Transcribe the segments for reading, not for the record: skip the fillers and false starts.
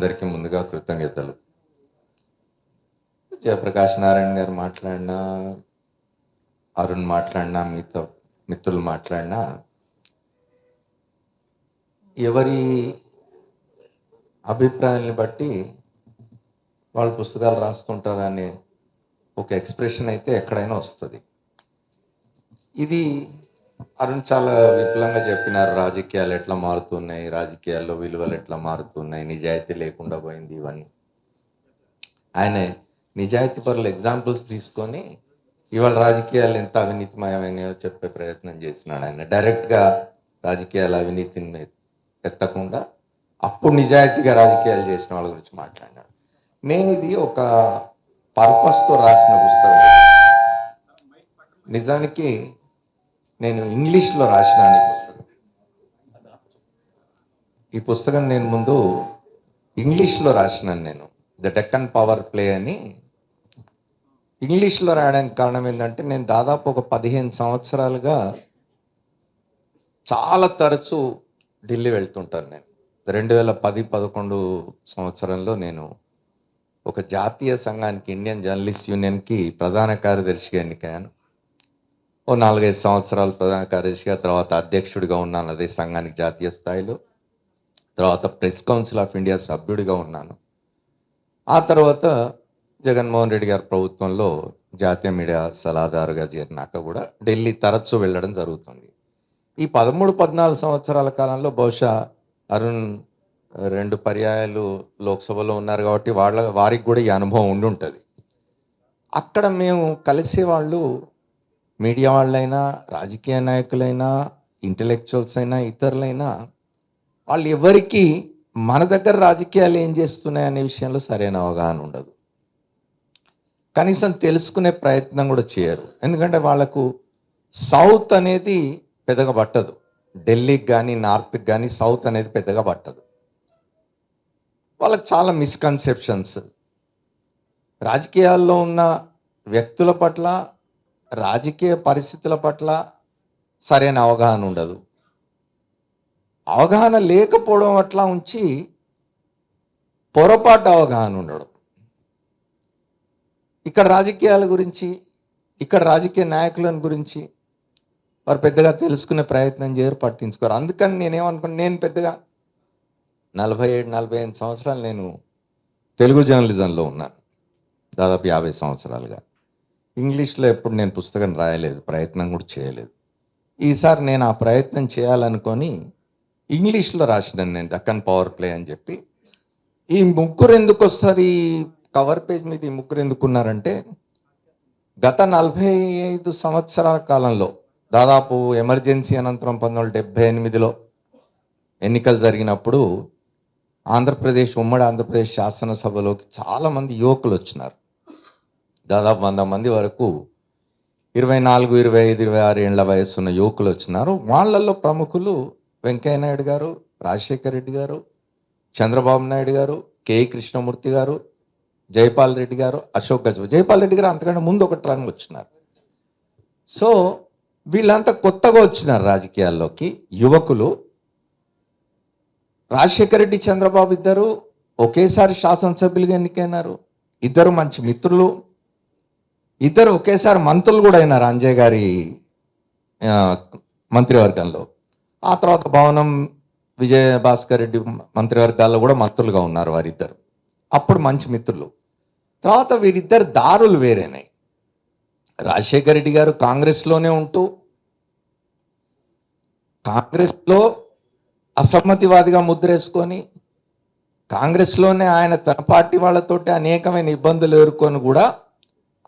అందరికీ ముందుగా కృతజ్ఞతలు. జయప్రకాష్ నారాయణ గారు మాట్లాడినా, అరుణ్ మాట్లాడినా, మిగతా మిత్రులు మాట్లాడినా, ఎవరి అభిప్రాయాన్ని బట్టి వాళ్ళు పుస్తకాలు రాస్తుంటారనే ఒక ఎక్స్ప్రెషన్ అయితే ఎక్కడైనా వస్తుంది. ఇది అరుణ్ చాలా విపులంగా చెప్పినారు. రాజకీయాలు ఎట్లా మారుతున్నాయి, రాజకీయాల్లో విలువలు ఎట్లా మారుతున్నాయి, నిజాయితీ లేకుండా పోయింది, ఇవన్నీ ఆయన నిజాయితీ పరుల ఎగ్జాంపుల్స్ తీసుకొని ఇవాళ రాజకీయాలు ఎంత అవినీతిమయమైనయో చెప్పే ప్రయత్నం చేసినాడు. ఆయన డైరెక్ట్గా రాజకీయాల అవినీతిని ఎత్తకుండా అప్పుడు నిజాయితీగా రాజకీయాలు చేసిన వాళ్ళ గురించి మాట్లాడినాడు. నేను ఇది ఒక పర్పస్తో రాసిన పుస్తకం. నిజానికి నేను ఇంగ్లీష్లో రాసినాను ఈ పుస్తకం నేను ముందు ఇంగ్లీష్లో రాసినాను. నేను ద డెక్కన్ పవర్ ప్లే అని ఇంగ్లీష్లో రాయడానికి కారణం ఏంటంటే, నేను దాదాపు ఒక 15 సంవత్సరాలుగా చాలా తరచూ ఢిల్లీ వెళ్తుంటాను. నేను 2010-11 సంవత్సరంలో నేను ఒక జాతీయ సంఘానికి, ఇండియన్ జర్నలిస్ట్ యూనియన్కి ప్రధాన కార్యదర్శిగా ఎన్నికయ్యాను. ఓ 4-5 సంవత్సరాలు ప్రధాన కార్యదర్శిగా, తర్వాత అధ్యక్షుడిగా ఉన్నాను అదే సంఘానికి జాతీయ స్థాయిలో. తర్వాత ప్రెస్ కౌన్సిల్ ఆఫ్ ఇండియా సభ్యుడిగా ఉన్నాను. ఆ తర్వాత జగన్మోహన్ రెడ్డి గారి ప్రభుత్వంలో జాతీయ మీడియా సలహాదారుగా చేరినాక కూడా ఢిల్లీ తరచూ వెళ్ళడం జరుగుతుంది. ఈ 13-14 సంవత్సరాల కాలంలో బహుశా అరుణ్ 2 పర్యాయాలు లోక్సభలో ఉన్నారు కాబట్టి వారికి కూడా ఈ అనుభవం ఉండుంటుంది. అక్కడ మేము కలిసేవాళ్ళు మీడియా వాళ్ళైనా, రాజకీయ నాయకులైనా, ఇంటలెక్చువల్స్ అయినా, ఇతరులైనా, వాళ్ళు ఎవరికి మన దగ్గర రాజకీయాలు ఏం చేస్తున్నాయనే విషయంలో సరైన అవగాహన ఉండదు. కనీసం తెలుసుకునే ప్రయత్నం కూడా చేయరు. ఎందుకంటే వాళ్ళకు సౌత్ అనేది పెద్దగా పట్టదు. ఢిల్లీకి కానీ, నార్త్కి కానీ సౌత్ అనేది పెద్దగా పట్టదు. వాళ్ళకి చాలా మిస్కన్సెప్షన్స్, రాజకీయాల్లో ఉన్న వ్యక్తుల పట్ల, రాజకీయ పరిస్థితుల పట్ల సరైన అవగాహన ఉండదు. అవగాహన లేకపోవడం అట్లా ఉంచి పొరపాటు అవగాహన ఉండడం. ఇక్కడ రాజకీయాల గురించి, ఇక్కడ రాజకీయ నాయకులను గురించి వారు పెద్దగా తెలుసుకునే ప్రయత్నం చేయరు, పట్టించుకోరు. అందుకని నేనేమనుకున్నాను, నేను పెద్దగా 47-48 సంవత్సరాలు నేను తెలుగు జర్నలిజంలో ఉన్నాను, దాదాపు 50 సంవత్సరాలుగా. ఇంగ్లీష్లో ఎప్పుడు నేను పుస్తకం రాయలేదు, ప్రయత్నం కూడా చేయలేదు. ఈసారి నేను ఆ ప్రయత్నం చేయాలనుకొని ఇంగ్లీష్లో రాసినాను నేను, డెక్కన్ పవర్ ప్లే అని చెప్పి. ఈ ముగ్గురు ఎందుకు వస్తారు ఈ కవర్ పేజ్ మీద? ఈ ముగ్గురు ఎందుకున్నారంటే, గత 45 సంవత్సరాల కాలంలో, దాదాపు ఎమర్జెన్సీ అనంతరం 1978లో ఎన్నికలు జరిగినప్పుడు ఉమ్మడి ఆంధ్రప్రదేశ్ శాసనసభలోకి చాలామంది యువకులు వచ్చినారు. దాదాపు 100 మంది వరకు 24, 25, 26 ఏళ్ల వయసున్న యువకులు వచ్చినారు. వాళ్ళల్లో ప్రముఖులు వెంకయ్యనాయుడు గారు, రాజశేఖర్ రెడ్డి గారు, చంద్రబాబు నాయుడు గారు, కె కృష్ణమూర్తి గారు, జైపాల్ రెడ్డి గారు, అశోక్ గజపతి. జైపాల్ రెడ్డి గారు అంతకంటే ముందు ఒక టర్మ్ వచ్చినారు. సో వీళ్ళంతా కొత్తగా వచ్చినారు రాజకీయాల్లోకి యువకులు. రాజశేఖర రెడ్డి, చంద్రబాబు ఇద్దరు ఒకేసారి శాసనసభ్యులుగా ఎన్నికైనారు. ఇద్దరు మంచి మిత్రులు. ఇద్దరు ఒకేసారి మంత్రులు కూడా అయినారు అంజయ్ గారి మంత్రివర్గంలో. ఆ తర్వాత భవనం, విజయభాస్కర్ రెడ్డి మంత్రివర్గాల్లో కూడా మంత్రులుగా ఉన్నారు వారిద్దరు. అప్పుడు మంచి మిత్రులు. తర్వాత వీరిద్దరు దారులు వేరేనాయి. రాజశేఖర రెడ్డి గారు కాంగ్రెస్లోనే ఉంటూ, కాంగ్రెస్లో అసమ్మతివాదిగా ముద్రేసుకొని, కాంగ్రెస్లోనే ఆయన తన పార్టీ వాళ్ళతోటి అనేకమైన ఇబ్బందులు ఎదుర్కొని కూడా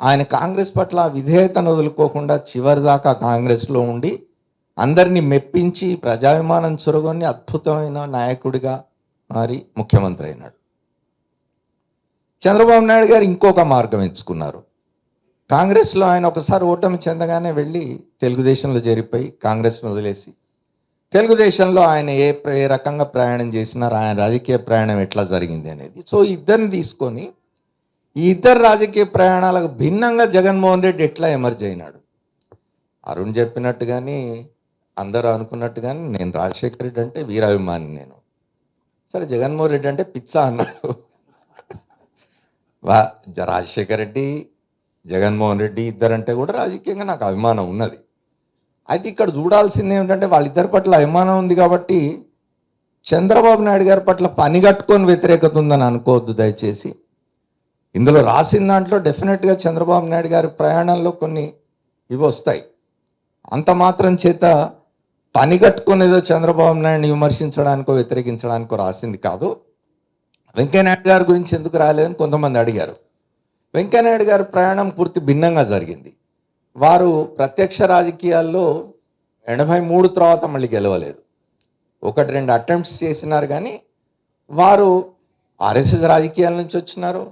ఆయన కాంగ్రెస్ పట్ల విధేయతను వదులుకోకుండా చివరిదాకా కాంగ్రెస్లో ఉండి అందరినీ మెప్పించి ప్రజాభిమానం చొరగొని అద్భుతమైన నాయకుడిగా మారి ముఖ్యమంత్రి అయినాడు. చంద్రబాబు నాయుడు గారు ఇంకొక మార్గం ఎంచుకున్నారు. కాంగ్రెస్లో ఆయన ఒకసారి ఓటమి చెందగానే వెళ్ళి తెలుగుదేశంలో చేరిపోయి కాంగ్రెస్ను వదిలేసి, తెలుగుదేశంలో ఆయన ఏ రకంగా ప్రయాణం చేసినారు, ఆయన రాజకీయ ప్రయాణం ఎట్లా జరిగింది అనేది. సో ఇద్దరిని తీసుకొని ఈ ఇద్దరు రాజకీయ ప్రయాణాలకు భిన్నంగా జగన్మోహన్ రెడ్డి ఎట్లా ఎమర్జ్ అయినాడు. అరుణ్ చెప్పినట్టు కానీ, అందరూ అనుకున్నట్టు కానీ, నేను రాజశేఖర రెడ్డి అంటే వీరాభిమాని. నేను సరే జగన్మోహన్ రెడ్డి అంటే పిచ్చా అన్నాడు. రాజశేఖర్ రెడ్డి, జగన్మోహన్ రెడ్డి ఇద్దరంటే కూడా రాజకీయంగా నాకు అభిమానం ఉన్నది. అయితే ఇక్కడ చూడాల్సింది ఏమిటంటే వాళ్ళిద్దరి పట్ల అభిమానం ఉంది కాబట్టి చంద్రబాబు నాయుడు గారి పట్ల పని కట్టుకొని వ్యతిరేకత ఉందని అనుకోవద్దు దయచేసి. ఇందులో రాసిన దాంట్లో డెఫినెట్గా చంద్రబాబు నాయుడు గారి ప్రయాణంలో కొన్ని ఇవి వస్తాయి. అంత మాత్రం చేత పని కట్టుకునేదో చంద్రబాబు నాయుడిని విమర్శించడానికో వ్యతిరేకించడానికో రాసింది కాదు. వెంకయ్యనాయుడు గారి గురించి ఎందుకు రాలేదని కొంతమంది అడిగారు. వెంకయ్యనాయుడు గారి ప్రయాణం పూర్తి భిన్నంగా జరిగింది. వారు ప్రత్యక్ష రాజకీయాల్లో 83 తర్వాత మళ్ళీ గెలవలేదు. 1-2 అటెంప్ట్స్ చేసినారు, కానీ వారు ఆర్ఎస్ఎస్ రాజకీయాల నుంచి వచ్చినారు.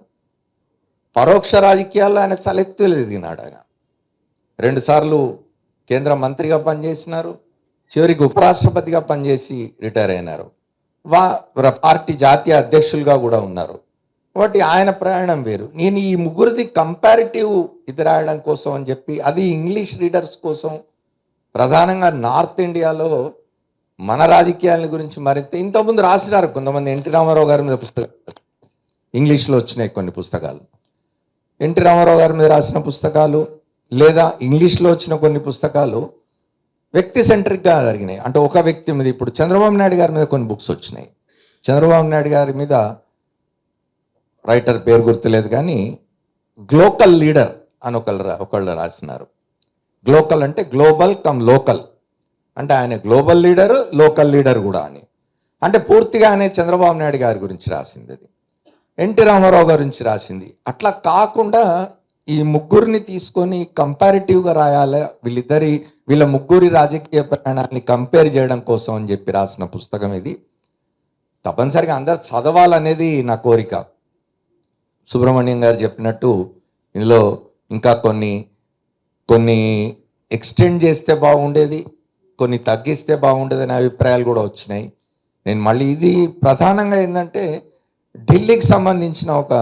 పరోక్ష రాజకీయాల్లో ఆయన తలెత్తులు ఎదిగినాడు. ఆయన 2 సార్లు కేంద్ర మంత్రిగా పనిచేసినారు. చివరికి ఉపరాష్ట్రపతిగా పనిచేసి రిటైర్ అయినారు. పార్టీ జాతీయ అధ్యక్షులుగా కూడా ఉన్నారు. కాబట్టి ఆయన ప్రయాణం వేరు. నేను ఈ ముగ్గురిది కంపారిటివ్ ఇది రాయడం కోసం అని చెప్పి, అది ఇంగ్లీష్ రీడర్స్ కోసం, ప్రధానంగా నార్త్ ఇండియాలో మన రాజకీయాల గురించి మరింత ఇంతకుముందు రాసినారు కొంతమంది. ఎన్టీ రామారావు గారి మీద పుస్తకాలు ఇంగ్లీష్లో వచ్చినాయి కొన్ని పుస్తకాలు. ఎన్టీ రామారావు గారి మీద రాసిన పుస్తకాలు లేదా ఇంగ్లీష్లో వచ్చిన కొన్ని పుస్తకాలు వ్యక్తి సెంట్రిక్గా జరిగినాయి. అంటే ఒక వ్యక్తి మీద, ఇప్పుడు చంద్రబాబు నాయుడు గారి మీద కొన్ని బుక్స్ వచ్చినాయి. చంద్రబాబు నాయుడు గారి మీద రైటర్ పేరు గుర్తులేదు, కానీ గ్లోకల్ లీడర్ అని ఒకళ్ళు రాసినారు. గ్లోకల్ అంటే గ్లోబల్ కమ్ లోకల్, అంటే ఆయన గ్లోబల్ లీడరు, లోకల్ లీడర్ కూడా అని. అంటే పూర్తిగా ఆయన చంద్రబాబు నాయుడు గారి గురించి రాసింది, అది ఎన్టీ రామారావు గారి గురించి రాసింది. అట్లా కాకుండా ఈ ముగ్గురిని తీసుకొని కంపారిటివ్గా రాయాలి, వీళ్ళ ముగ్గురి రాజకీయ ప్రయాణాన్ని కంపేర్ చేయడం కోసం అని చెప్పి రాసిన పుస్తకం ఇది. తప్పనిసరిగా అందరు చదవాలనేది నా కోరిక. సుబ్రహ్మణ్యం గారు చెప్పినట్టు ఇందులో ఇంకా కొన్ని ఎక్స్టెండ్ చేస్తే బాగుండేది, కొన్ని తగ్గిస్తే బాగుండేది అనే అభిప్రాయాలు కూడా వచ్చినాయి. నేను మళ్ళీ ఇది ప్రధానంగా ఏంటంటే ఢిల్లీకి సంబంధించిన ఒక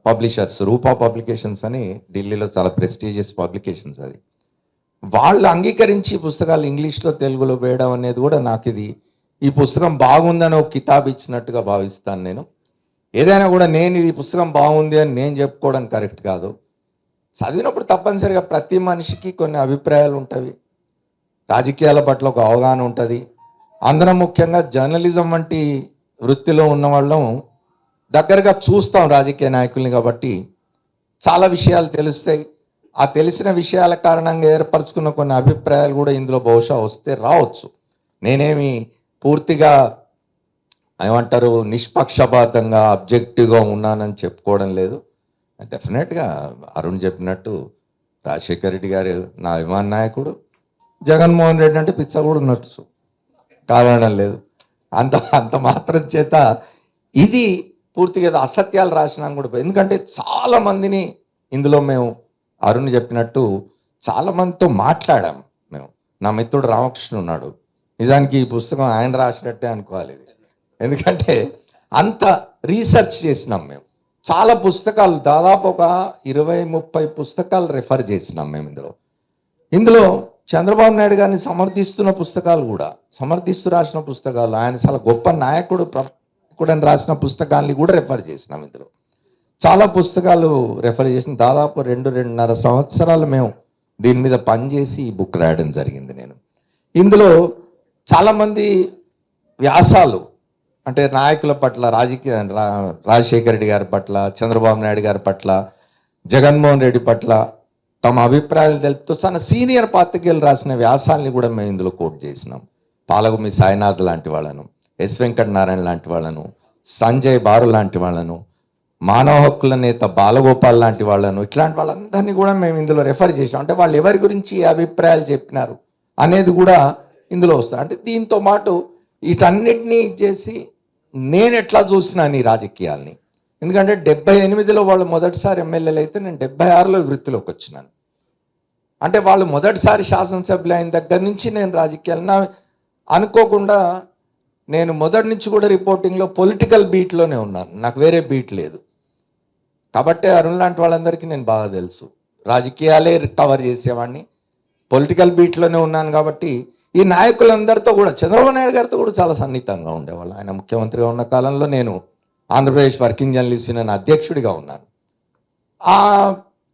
పబ్లిషర్స్, రూపా పబ్లికేషన్స్ అని ఢిల్లీలో చాలా ప్రెస్టీజియస్ పబ్లికేషన్స్, అది వాళ్ళు అంగీకరించి పుస్తకాలు ఇంగ్లీష్లో తెలుగులో వేయడం అనేది కూడా నాకు ఈ పుస్తకం బాగుందని ఒక కితాబ్ ఇచ్చినట్టుగా భావిస్తాను నేను. ఏదైనా కూడా నేను ఇది పుస్తకం బాగుంది అని నేను చెప్పుకోవడం కరెక్ట్ కాదు. చదివినప్పుడు తప్పనిసరిగా ప్రతి మనిషికి కొన్ని అభిప్రాయాలు ఉంటాయి, రాజకీయాల పట్ల ఒక అవగాహన ఉంటుంది. అందరం ముఖ్యంగా జర్నలిజం వంటి వృత్తిలో ఉన్న వాళ్ళం దగ్గరగా చూస్తాం రాజకీయ నాయకుల్ని, కాబట్టి చాలా విషయాలు తెలుస్తాయి. ఆ తెలిసిన విషయాల కారణంగా ఏర్పరచుకున్న కొన్ని అభిప్రాయాలు కూడా ఇందులో బహుశా వస్తే రావచ్చు. నేనేమి పూర్తిగా ఏమంటారు నిష్పక్షపాతంగా ఆబ్జెక్టివ్గా ఉన్నానని చెప్పుకోవడం లేదు. డెఫినెట్గా అరుణ్ చెప్పినట్టు రాజశేఖర్ రెడ్డి గారు నా అభిమాన నాయకుడు, జగన్మోహన్ రెడ్డి అంటే పిచ్చ కూడా ఉన్నట్టు కాదనడం లేదు. అంత మాత్రం చేత ఇది పూర్తిగా అసత్యాలు రాసినా కూడా, ఎందుకంటే చాలామందిని ఇందులో మేము అరుణ్ చెప్పినట్టు చాలామందితో మాట్లాడాం మేము. నా మిత్రుడు రామకృష్ణ ఉన్నాడు, నిజానికి ఈ పుస్తకం ఆయన రాసినట్టే అనుకోవాలి ఇది, ఎందుకంటే అంత రీసెర్చ్ చేసినాం మేము. చాలా పుస్తకాలు, దాదాపు ఒక 20-30 పుస్తకాలు రెఫర్ చేసినాం మేము ఇందులో చంద్రబాబు నాయుడు గారిని సమర్థిస్తున్న పుస్తకాలు కూడా, సమర్థిస్తూ రాసిన పుస్తకాలు, ఆయన చాలా గొప్ప నాయకుడు కూడా రాసిన పుస్తకాలని కూడా రెఫర్ చేసినాం. ఇందులో చాలా పుస్తకాలు రెఫర్ చేసిన, దాదాపు 2-2.5 సంవత్సరాలు మేము దీని మీద పనిచేసి ఈ బుక్ రాయడం జరిగింది. నేను ఇందులో చాలామంది వ్యాసాలు, అంటే నాయకుల పట్ల, రాజశేఖర రెడ్డి గారి పట్ల, చంద్రబాబు నాయుడు గారి పట్ల, జగన్మోహన్ రెడ్డి పట్ల తమ అభిప్రాయాలు తెలుపుతూ చాలా సీనియర్ పాత్రికేయులు రాసిన వ్యాసాలని కూడా మేము ఇందులో కోట్ చేసినాం. పాలగుమి సాయినాథ్ లాంటి వాళ్ళను, ఎస్ వెంకటనారాయణ లాంటి వాళ్ళను, సంజయ్ బారు లాంటి వాళ్ళను, మానవ హక్కుల నేత బాలగోపాల్ లాంటి వాళ్ళను, ఇట్లాంటి వాళ్ళందరినీ కూడా మేము ఇందులో రెఫర్ చేసాం. అంటే వాళ్ళు ఎవరి గురించి అభిప్రాయాలు చెప్పినారు అనేది కూడా ఇందులో వస్తుంది. అంటే దీంతో పాటు వీటన్నిటినీ చేసి నేను ఎట్లా చూసినాను ఈ రాజకీయాల్ని, ఎందుకంటే 78లో వాళ్ళు మొదటిసారి ఎమ్మెల్యేలు అయితే నేను 76లో వృత్తిలోకి వచ్చినాను. అంటే వాళ్ళు మొదటిసారి శాసనసభ్యులు అయిన దగ్గర నుంచి నేను రాజకీయాలను అనుకోకుండా, నేను మొదటి నుంచి కూడా రిపోర్టింగ్లో పొలిటికల్ బీట్లోనే ఉన్నాను, నాకు వేరే బీట్ లేదు. కాబట్టి అరుణ్ లాంటి వాళ్ళందరికీ నేను బాగా తెలుసు, రాజకీయాలే కవర్ చేసేవాడిని, పొలిటికల్ బీట్లోనే ఉన్నాను. కాబట్టి ఈ నాయకులందరితో కూడా చంద్రబాబు నాయుడు గారితో కూడా చాలా సన్నిహితంగా ఉండేవాళ్ళు. ఆయన ముఖ్యమంత్రిగా ఉన్న కాలంలో నేను ఆంధ్రప్రదేశ్ వర్కింగ్ జర్నలిస్ట్ యూనియన్ అధ్యక్షుడిగా ఉన్నాను. ఆ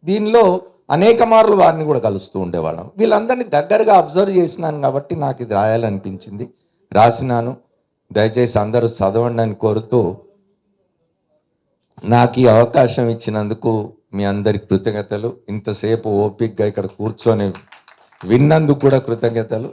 దీనిలో అనేక మార్లు వారిని కూడా కలుస్తూ ఉండేవాళ్ళం. వీళ్ళందరినీ దగ్గరగా అబ్జర్వ్ చేసినాను కాబట్టి నాకు ఇది రాయాలనిపించింది, రాసినాను. దయచేసి అందరూ చదవండి అని కోరుతూ నాకు ఈ అవకాశం ఇచ్చినందుకు మీ అందరికి కృతజ్ఞతలు. ఇంతసేపు ఓపికగా ఇక్కడ కూర్చొని విన్నందుకు కూడా కృతజ్ఞతలు.